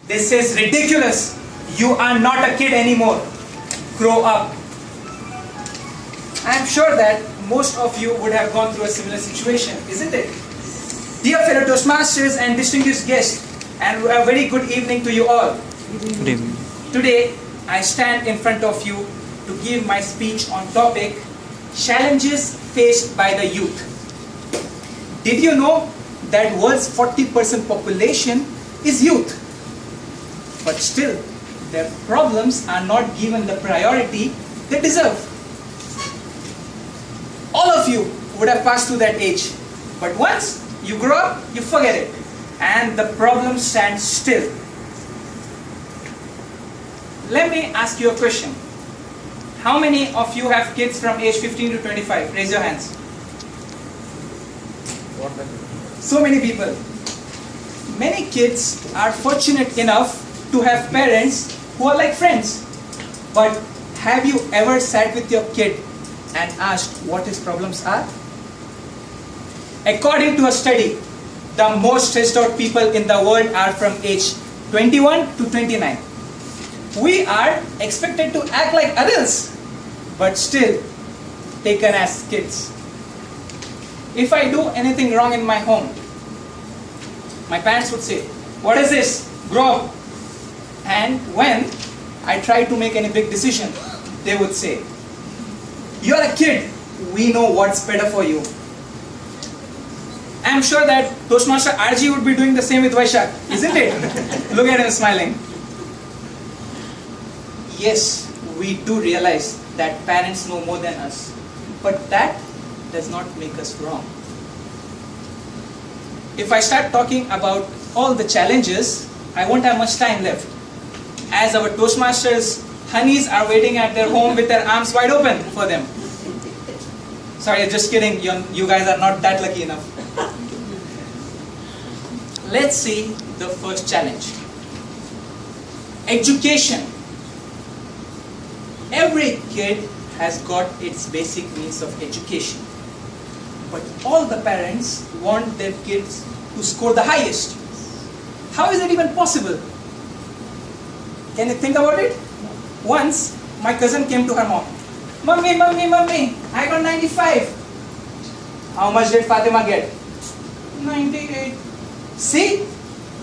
This is ridiculous. You are not a kid anymore. Grow up. I am sure that most of you would have gone through a similar situation, isn't it? Dear fellow Toastmasters and distinguished guests, and a very good evening to you all. Good evening. Today, I stand in front of you to give my speech on topic Challenges Faced by the Youth. Did you know that world's 40% population is youth? But still, their problems are not given the priority they deserve. All of you would have passed through that age, but once you grow up, you forget it, and the problem stands still. Let me ask you a question. How many of you have kids from age 15 to 25? Raise your hands. So many people. Many kids are fortunate enough to have parents who are like friends. But have you ever sat with your kid and asked what his problems are? According to a study, the most stressed out people in the world are from age 21 to 29. We are expected to act like adults, but still taken as kids. If I do anything wrong in my home, my parents would say, "What is this? Grow up." And when I try to make any big decision, they would say, "You're a kid, we know what's better for you." I'm sure that Toastmaster RG would be doing the same with Vaishak, isn't it? Look at him smiling. Yes, we do realize that parents know more than us, but that does not make us wrong. If I start talking about all the challenges, I won't have much time left, as our Toastmasters honeys are waiting at their home with their arms wide open for them. Sorry, just kidding, you guys are not that lucky enough. Let's see the first challenge. Education. Every kid has got its basic needs of education. But all the parents want their kids to score the highest. How is it even possible? Can you think about it? Once, my cousin came to her mom. "Mummy, mummy, mummy, I got 95. How much did Fatima get?" 98. See?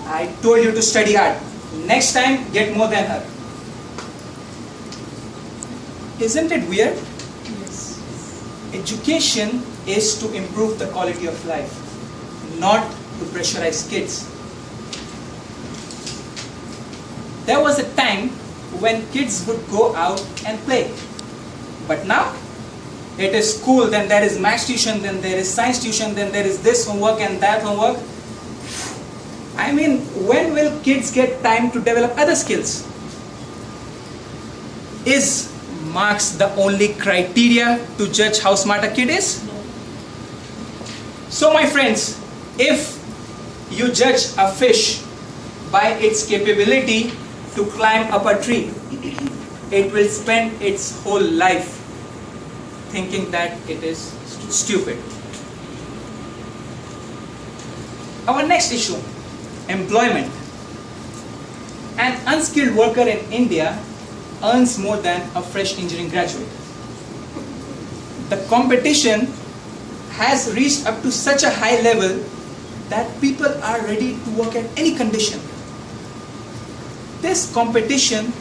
I told you to study hard. Next time, get more than her. Isn't it weird? Yes. Education is to improve the quality of life, not to pressurize kids. There was a time when kids would go out and play. But now, it is school, then there is maths tuition, then there is science tuition, then there is this homework and that homework. I mean, when will kids get time to develop other skills? Is marks the only criteria to judge how smart a kid is? So my friends, if you judge a fish by its capability to climb up a tree, it will spend its whole life thinking that it is stupid. Our next issue, employment. An unskilled worker in India earns more than a fresh engineering graduate. The competition has reached up to such a high level that people are ready to work at any condition. This competition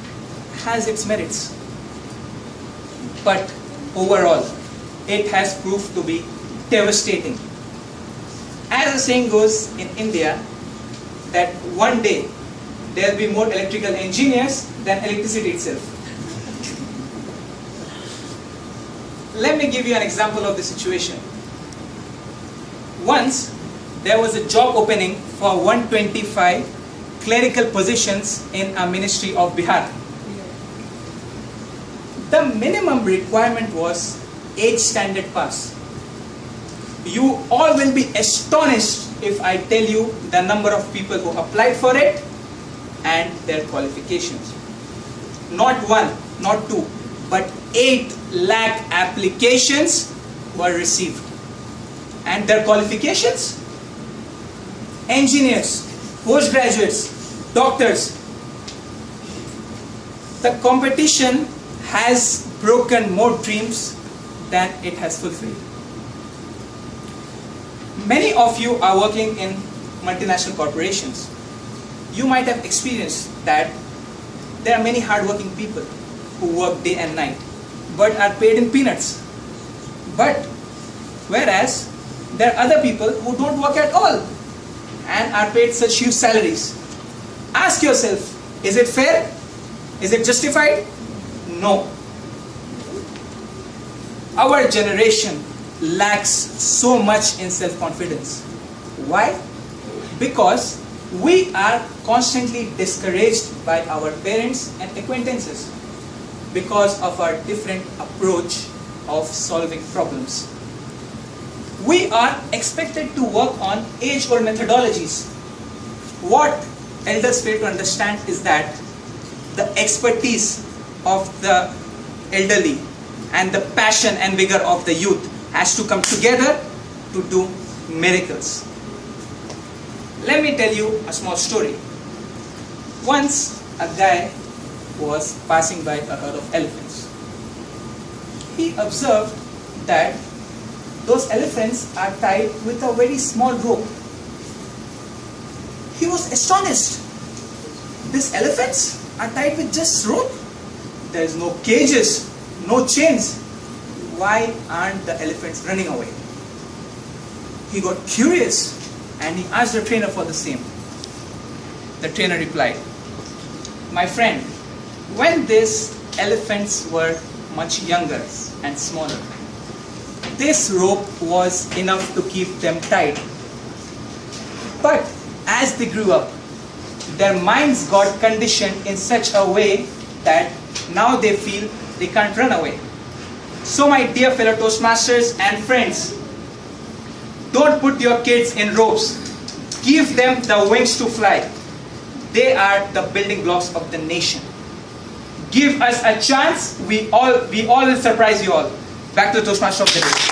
has its merits, but overall, it has proved to be devastating. As the saying goes in India, that one day there will be more electrical engineers than electricity itself. Let me give you an example of the situation. Once, there was a job opening for 125 clerical positions in a ministry of Bihar. The minimum requirement was 8th standard pass. You all will be astonished if I tell you the number of people who applied for it and their qualifications. Not one, not two, but 8 lakh applications were received. And their qualifications? Engineers, postgraduates, doctors, The competition has broken more dreams than it has fulfilled. Many of you are working in multinational corporations. You might have experienced that there are many hardworking people who work day and night but are paid in peanuts. Whereas there are other people who don't work at all and are paid such huge salaries. Ask yourself, is it fair? Is it justified? No. Our generation lacks so much in self-confidence. Why? Because we are constantly discouraged by our parents and acquaintances because of our different approach of solving problems. We are expected to work on age-old methodologies. What elders fail to understand is that the expertise of the elderly and the passion and vigor of the youth has to come together to do miracles. Let me tell you a small story. Once a guy was passing by a herd of elephants. He observed that those elephants are tied with a very small rope. He was astonished. These elephants are tied with just rope? There is no cages, no chains. Why aren't the elephants running away? He got curious and he asked the trainer for the same. The trainer replied, "My friend, when these elephants were much younger and smaller, this rope was enough to keep them tied. But as they grew up, their minds got conditioned in such a way that now they feel they can't run away. So my dear fellow Toastmasters and friends, don't put your kids in ropes. Give them the wings to fly. They are the building blocks of the nation. Give us a chance. We all will surprise you all." Back to the Toastmaster of the day.